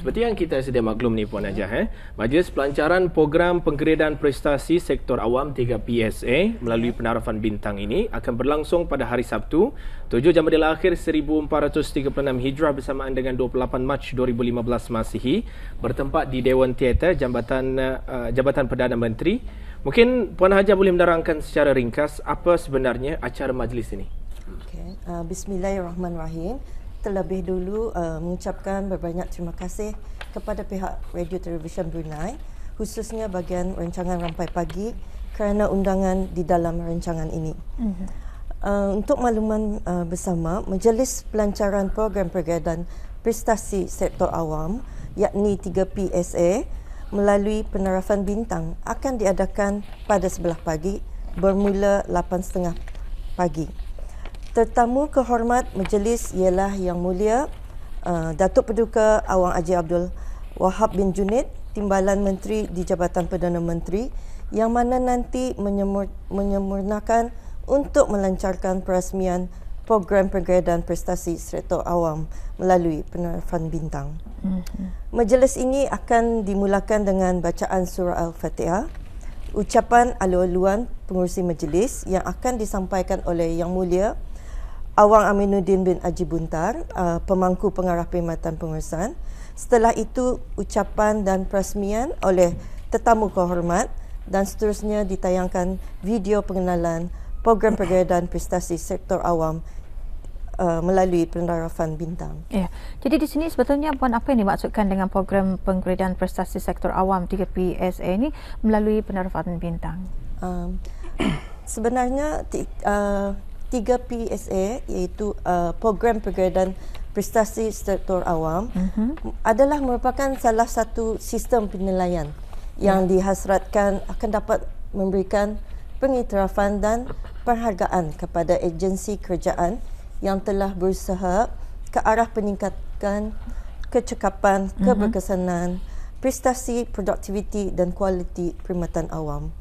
seperti yang kita sedia maklum ni Puan Hajah, Majlis Pelancaran Program Penggeredahan Prestasi Sektor Awam 3 PSA melalui penarafan bintang ini akan berlangsung pada hari Sabtu 7 Jamadil Akhir 1436 Hijrah bersamaan dengan 28 Mac 2015 Masihi, bertempat di Dewan Teater Jabatan Perdana Menteri. Mungkin Puan Hajah boleh menerangkan secara ringkas apa sebenarnya acara majlis ini? Okay. Bismillahirrahmanirrahim. Terlebih dulu mengucapkan berbanyak terima kasih kepada pihak Radio Television Brunei, khususnya bahagian rancangan Rampai Pagi kerana undangan di dalam rancangan ini. Untuk makluman bersama, Majlis Pelancaran Program Penggeredahan Prestasi Sektor Awam yakni 3 PSA melalui penarafan bintang akan diadakan pada 11 pagi bermula 8.30 pagi. Tetamu kehormat majlis ialah Yang Mulia Datuk Paduka Awang Haji Abdul Wahab bin Junid, Timbalan Menteri di Jabatan Perdana Menteri, yang mana nanti menyempurnakan untuk melancarkan perasmian program penggeredahan prestasi sektor awam melalui penarafan bintang. Majlis ini akan dimulakan dengan bacaan surah Al-Fatihah, ucapan alu-aluan pengurusi majlis yang akan disampaikan oleh Yang Mulia Awang Aminuddin bin Haji Buntar, pemangku pengarah perkhidmatan pengurusan. Setelah itu, ucapan dan perasmian oleh tetamu kehormat dan seterusnya ditayangkan video pengenalan program penggeredahan prestasi sektor awam melalui penarafan bintang. Ya. Jadi di sini sebetulnya Puan, apa yang dimaksudkan dengan program penggeredahan prestasi sektor awam 3 PSA ini melalui penarafan bintang? Sebenarnya 3 PSA iaitu program penggeredahan prestasi sektor awam adalah merupakan salah satu sistem penilaian yang dihasratkan akan dapat memberikan pengiktirafan dan penghargaan kepada agensi kerajaan yang telah berusaha ke arah peningkatan kecekapan, keberkesanan, prestasi, produktiviti dan kualiti perkhidmatan awam.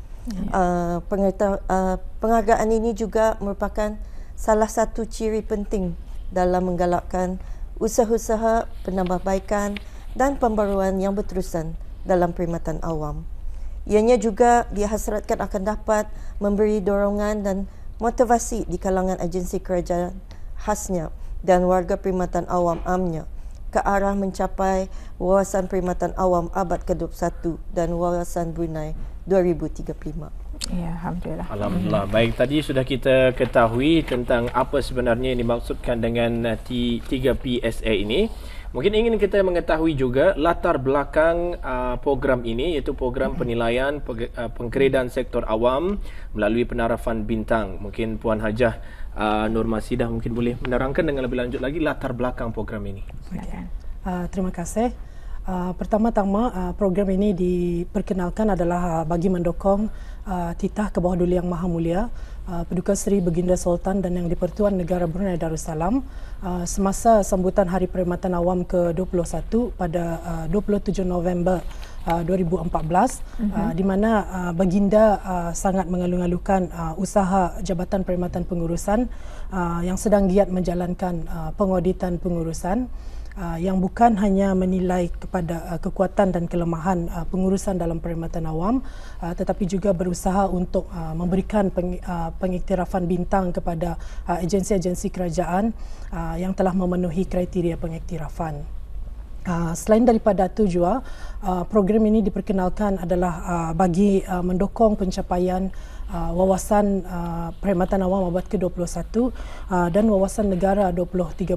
Penghargaan ini juga merupakan salah satu ciri penting dalam menggalakkan usaha-usaha penambahbaikan dan pembaruan yang berterusan dalam perkhidmatan awam. Ianya juga dihasratkan akan dapat memberi dorongan dan motivasi di kalangan agensi kerajaan khasnya dan warga perkhidmatan awam amnya ke arah mencapai wawasan perkhidmatan awam abad ke-21 dan wawasan Brunei 2035. Ya, Alhamdulillah. Alhamdulillah. Baik, tadi sudah kita ketahui tentang apa sebenarnya yang dimaksudkan dengan 3 PSA ini. Mungkin ingin kita mengetahui juga latar belakang program ini, iaitu program penilaian penggeredahan sektor awam melalui penarafan bintang. Mungkin Puan Hajah Nur Masidah mungkin boleh menerangkan dengan lebih lanjut lagi latar belakang program ini. Okay. Terima kasih. Pertama-tama program ini diperkenalkan adalah bagi mendukung titah ke bawah Duli Yang Maha Mulia Paduka Seri Baginda Sultan dan Yang di-Pertuan Negara Brunei Darussalam semasa sambutan Hari Perkhidmatan Awam ke-21 pada 27 November 2014, di mana Baginda sangat mengalu-alukan usaha Jabatan Perkhidmatan Pengurusan yang sedang giat menjalankan pengauditan pengurusan yang bukan hanya menilai kepada kekuatan dan kelemahan pengurusan dalam perkhidmatan awam, tetapi juga berusaha untuk memberikan pengiktirafan bintang kepada agensi-agensi kerajaan yang telah memenuhi kriteria pengiktirafan. Selain daripada itu juga, program ini diperkenalkan adalah bagi mendukung pencapaian wawasan perkhidmatan awam abad ke-21 dan wawasan negara 2035.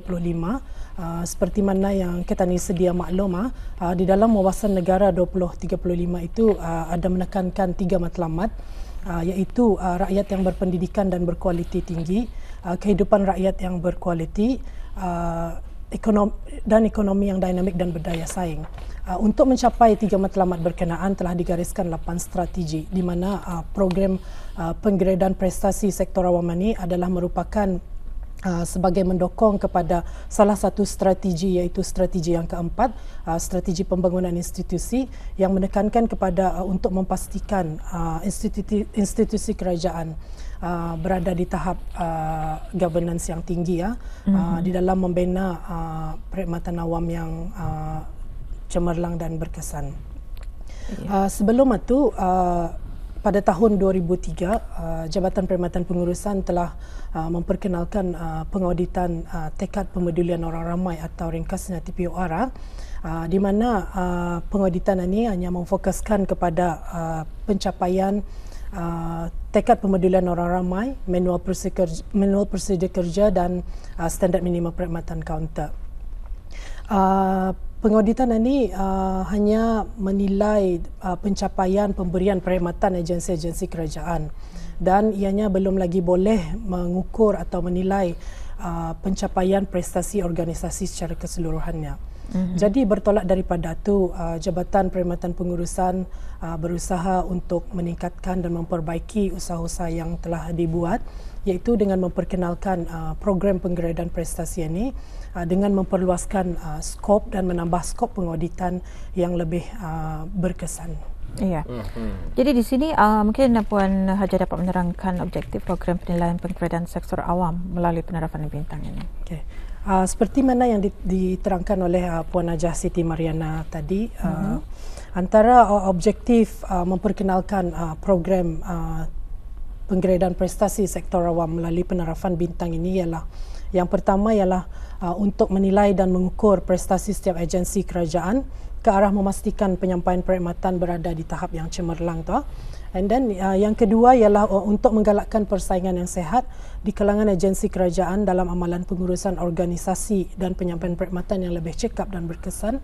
Seperti mana yang kita ni sedia maklum, di dalam wawasan negara 2035 itu ada menekankan 3 matlamat, iaitu rakyat yang berpendidikan dan berkualiti tinggi, kehidupan rakyat yang berkualiti, ekonomi yang dinamik dan berdaya saing. Untuk mencapai 3 matlamat berkenaan telah digariskan 8 strategi, di mana program penggeredahan prestasi sektor awam ini adalah merupakan sebagai mendukung kepada salah satu strategi, iaitu strategi yang keempat, strategi pembangunan institusi yang menekankan kepada untuk memastikan institusi kerajaan berada di tahap governance yang tinggi, di dalam membina perkhidmatan awam yang cemerlang dan berkesan. Sebelum itu, pada tahun 2003, Jabatan Perkhidmatan Pengurusan telah memperkenalkan pengauditan tekad pemedulian orang ramai atau ringkasnya TPOR, di mana pengauditan ini hanya memfokuskan kepada pencapaian tekad pemedulian orang ramai, manual prosedur kerja dan standard minimum perkhidmatan kaunter. Pengauditan ini hanya menilai pencapaian pemberian perkhidmatan agensi-agensi kerajaan dan ianya belum lagi boleh mengukur atau menilai pencapaian prestasi organisasi secara keseluruhannya. Jadi bertolak daripada itu, Jabatan Perkhidmatan Pengurusan berusaha untuk meningkatkan dan memperbaiki usaha-usaha yang telah dibuat, iaitu dengan memperkenalkan program penggradean prestasi ini dengan memperluaskan skop dan menambah skop pengauditan yang lebih berkesan. Iya. Jadi di sini mungkin Puan Haja dapat menerangkan objektif program penilaian penggradean sektor awam melalui penerapan bintang ini. Okay. Seperti mana yang diterangkan oleh Puan Hajah Siti Mariana tadi, antara objektif memperkenalkan program penggradean prestasi sektor awam melalui penerapan bintang ini ialah, yang pertama ialah untuk menilai dan mengukur prestasi setiap agensi kerajaan ke arah memastikan penyampaian perkhidmatan berada di tahap yang cemerlang tu. And then yang kedua ialah untuk menggalakkan persaingan yang sehat di kalangan agensi kerajaan dalam amalan pengurusan organisasi dan penyampaian perkhidmatan yang lebih cekap dan berkesan.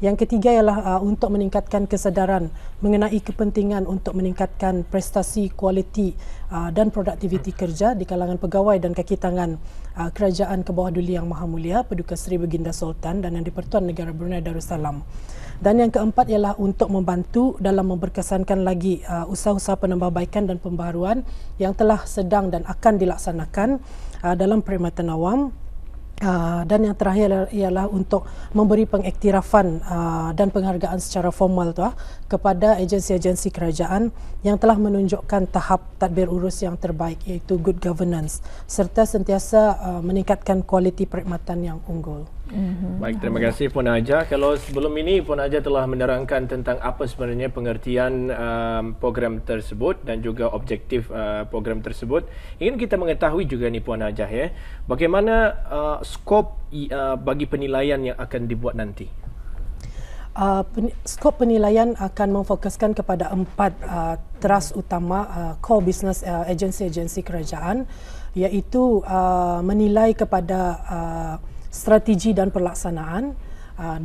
Yang ketiga ialah untuk meningkatkan kesedaran mengenai kepentingan untuk meningkatkan prestasi, kualiti dan produktiviti kerja di kalangan pegawai dan kaki tangan Kerajaan ke bawah Duli Yang Maha Mulia Paduka Seri Baginda Sultan dan Yang di-Pertuan Negara Brunei Darussalam. Dan yang keempat ialah untuk membantu dalam memperkesankan lagi usaha-usaha penambahbaikan dan pembaharuan yang telah sedang dan akan dilaksanakan dalam perkhidmatan awam. Dan yang terakhir ialah untuk memberi pengiktirafan dan penghargaan secara formal kepada agensi-agensi kerajaan yang telah menunjukkan tahap tadbir urus yang terbaik, iaitu good governance, serta sentiasa meningkatkan kualiti perkhidmatan yang unggul. Baik, terima kasih Puan Hajah. Kalau sebelum ini Puan Hajah telah menerangkan tentang apa sebenarnya pengertian program tersebut dan juga objektif program tersebut, ingin kita mengetahui juga ni Puan Hajah, bagaimana skop bagi penilaian yang akan dibuat nanti? Skop penilaian akan memfokuskan kepada 4 teras utama core business agensi-agensi kerajaan, iaitu menilai kepada strategi dan pelaksanaan,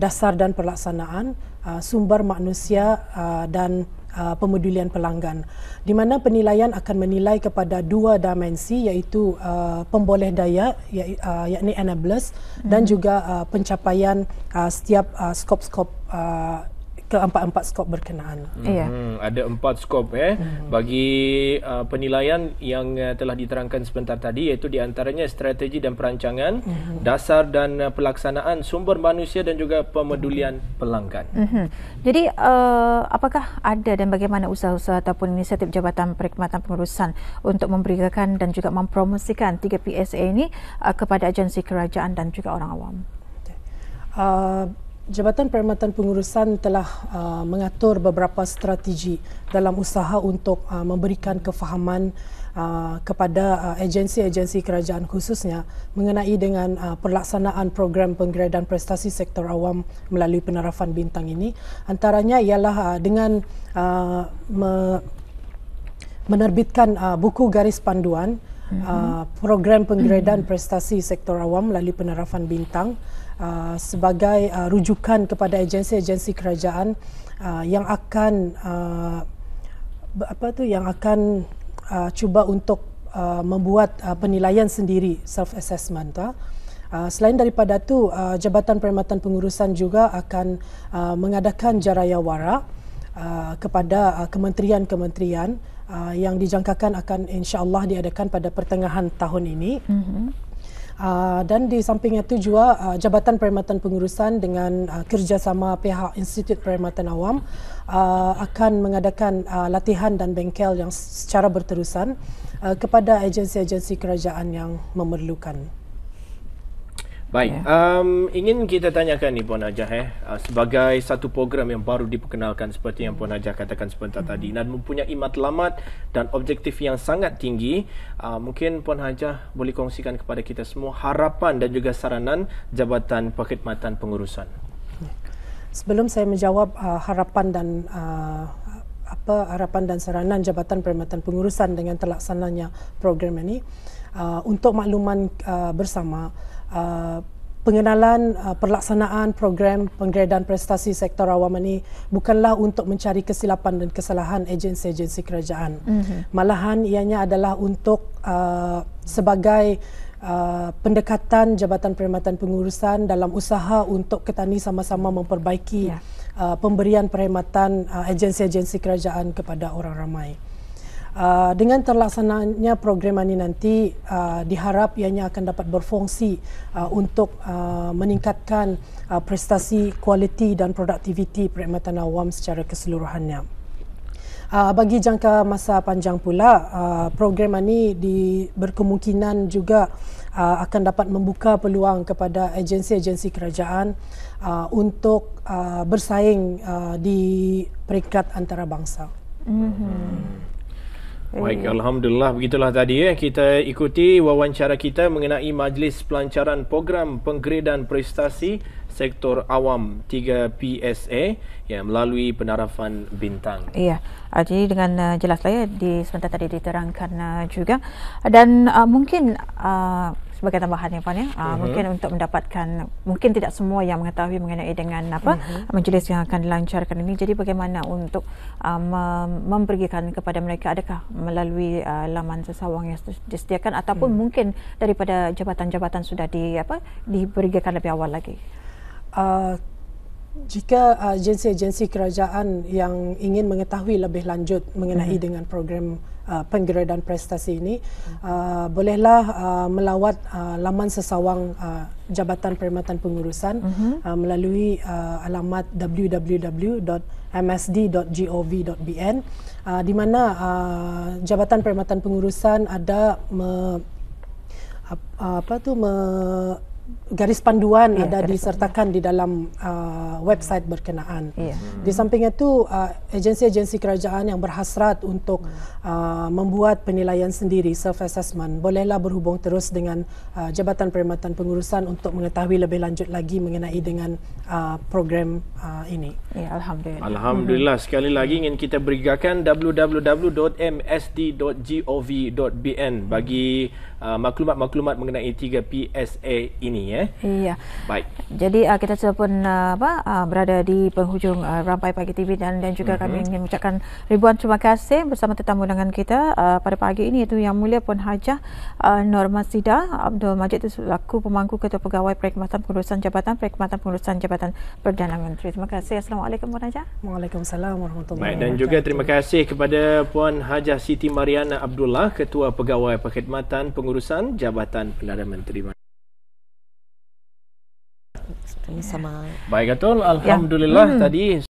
dasar dan pelaksanaan, sumber manusia dan pemedulian pelanggan, di mana penilaian akan menilai kepada 2 dimensi, iaitu pemboleh daya, yakni enablers, dan juga pencapaian setiap skop-skop ke-4 skop berkenaan. Ada 4 skop bagi penilaian yang telah diterangkan sebentar tadi, iaitu di antaranya strategi dan perancangan, dasar dan pelaksanaan, sumber manusia dan juga pemedulian pelanggan. Jadi apakah ada dan bagaimana usaha-usaha ataupun inisiatif Jabatan Perkhidmatan Pengurusan untuk memberikan dan juga mempromosikan 3 PSA ini kepada agensi kerajaan dan juga orang awam? Jabatan Perkhidmatan Pengurusan telah mengatur beberapa strategi dalam usaha untuk memberikan kefahaman kepada agensi-agensi kerajaan khususnya mengenai dengan pelaksanaan program penggradean prestasi sektor awam melalui penerapan bintang ini. Antaranya ialah dengan menerbitkan buku garis panduan program penggradean prestasi sektor awam melalui penerapan bintang sebagai rujukan kepada agensi-agensi kerajaan yang akan cuba untuk membuat penilaian sendiri, self assessment. Selain daripada itu, Jabatan Perkhidmatan Pengurusan juga akan mengadakan jarayawara kepada kementerian-kementerian yang dijangkakan akan insya-Allah diadakan pada pertengahan tahun ini. Dan di samping itu juga Jabatan Perkhidmatan Pengurusan dengan kerjasama pihak Institut Perkhidmatan Awam akan mengadakan latihan dan bengkel yang secara berterusan kepada agensi-agensi kerajaan yang memerlukan. Baik, ingin kita tanyakan ni Puan Hajah sebagai satu program yang baru diperkenalkan seperti yang Puan Hajah katakan sebentar tadi dan mempunyai matlamat dan objektif yang sangat tinggi, mungkin Puan Hajah boleh kongsikan kepada kita semua harapan dan juga saranan Jabatan Perkhidmatan Pengurusan. Sebelum saya menjawab harapan dan saranan Jabatan Perkhidmatan Pengurusan dengan terlaksananya program ini, untuk makluman bersama, pengenalan pelaksanaan program penggradean prestasi sektor awam ini bukanlah untuk mencari kesilapan dan kesalahan agensi-agensi kerajaan. Malahan ianya adalah untuk sebagai pendekatan Jabatan Perkhidmatan Pengurusan dalam usaha untuk ketani sama-sama memperbaiki pemberian perkhidmatan agensi-agensi kerajaan kepada orang ramai. Dengan terlaksananya program ini nanti diharap ianya akan dapat berfungsi untuk meningkatkan prestasi, kualiti dan produktiviti perkhidmatan awam secara keseluruhannya. Bagi jangka masa panjang pula, program ini berkemungkinan juga akan dapat membuka peluang kepada agensi-agensi kerajaan untuk bersaing di peringkat antarabangsa. Baik, Alhamdulillah, begitulah tadi kita ikuti wawancara kita mengenai Majlis Pelancaran Program Penggradean Prestasi Sektor Awam 3 PSA melalui penarafan Bintang. Iya, jadi dengan jelaslah sebentar tadi diterangkan juga, dan mungkin sebagai tambahan yang Puan mungkin untuk mendapatkan, mungkin tidak semua yang mengetahui mengenai dengan majlis yang akan dilancarkan ini, jadi bagaimana untuk memberikan kepada mereka, adakah melalui laman sesawang yang disediakan ataupun mungkin daripada jabatan-jabatan sudah diberikan lebih awal lagi? Jika agensi-agensi kerajaan yang ingin mengetahui lebih lanjut mengenai dengan program penggradean prestasi ini, bolehlah melawat laman sesawang Jabatan Perkhidmatan Pengurusan melalui alamat www.msd.gov.bn, di mana Jabatan Perkhidmatan Pengurusan ada garis panduan ada disertakan di dalam website berkenaan. Di samping itu, agensi-agensi kerajaan yang berhasrat untuk membuat penilaian sendiri, self-assessment, bolehlah berhubung terus dengan Jabatan Perkhidmatan Pengurusan untuk mengetahui lebih lanjut lagi mengenai dengan program ini. Ya, Alhamdulillah. Alhamdulillah, sekali lagi ingin kita berikan www.msd.gov.bn bagi maklumat-maklumat mengenai 3 PSA ini. Iya. Baik. Jadi kita sudah pun berada di penghujung Rampai Pagi TV dan juga kami ingin mengucapkan ribuan terima kasih bersama tetamu undangan kita pada pagi ini, iaitu Yang Mulia Puan Hajah Nur Masida Abdul Majid, selaku pemangku Ketua Pegawai Perkhidmatan Pengurusan Jabatan Perkhidmatan Pengurusan Jabatan Perdana Menteri. Terima kasih. Assalamualaikum Puan Hajah. Waalaikumsalam warahmatullahi wabarakatuh. Baik, dan juga terima kasih kepada Puan Hajah Siti Mariana Abdullah, Ketua Pegawai Perkhidmatan Pengurusan Jabatan Perdana Menteri. Sama. Baik, Atul. Alhamdulillah tadi